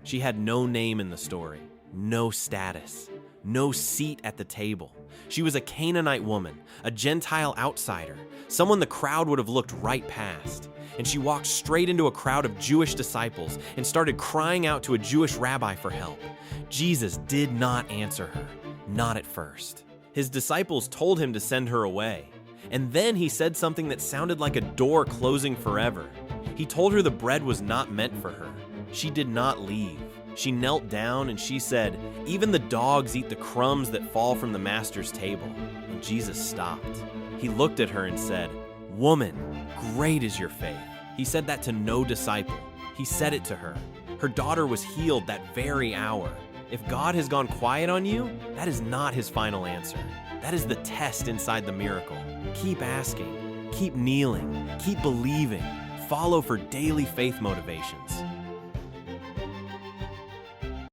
She had no name in the story, no status, no seat at the table. She was a Canaanite woman, a Gentile outsider, someone the crowd would have looked right past. And she walked straight into a crowd of Jewish disciples and started crying out to a Jewish rabbi for help. Jesus did not answer her, not at first. His disciples told him to send her away. And then he said something that sounded like a door closing forever. He told her the bread was not meant for her. She did not leave. She knelt down and she said, "Even the dogs eat the crumbs that fall from the master's table." And Jesus stopped. He looked at her and said, "Woman, great is your faith." He said that to no disciple. He said it to her. Her daughter was healed that very hour. If God has gone quiet on you, that is not his final answer. That is the test inside the miracle. Keep asking, keep kneeling, keep believing. Follow for daily faith motivations.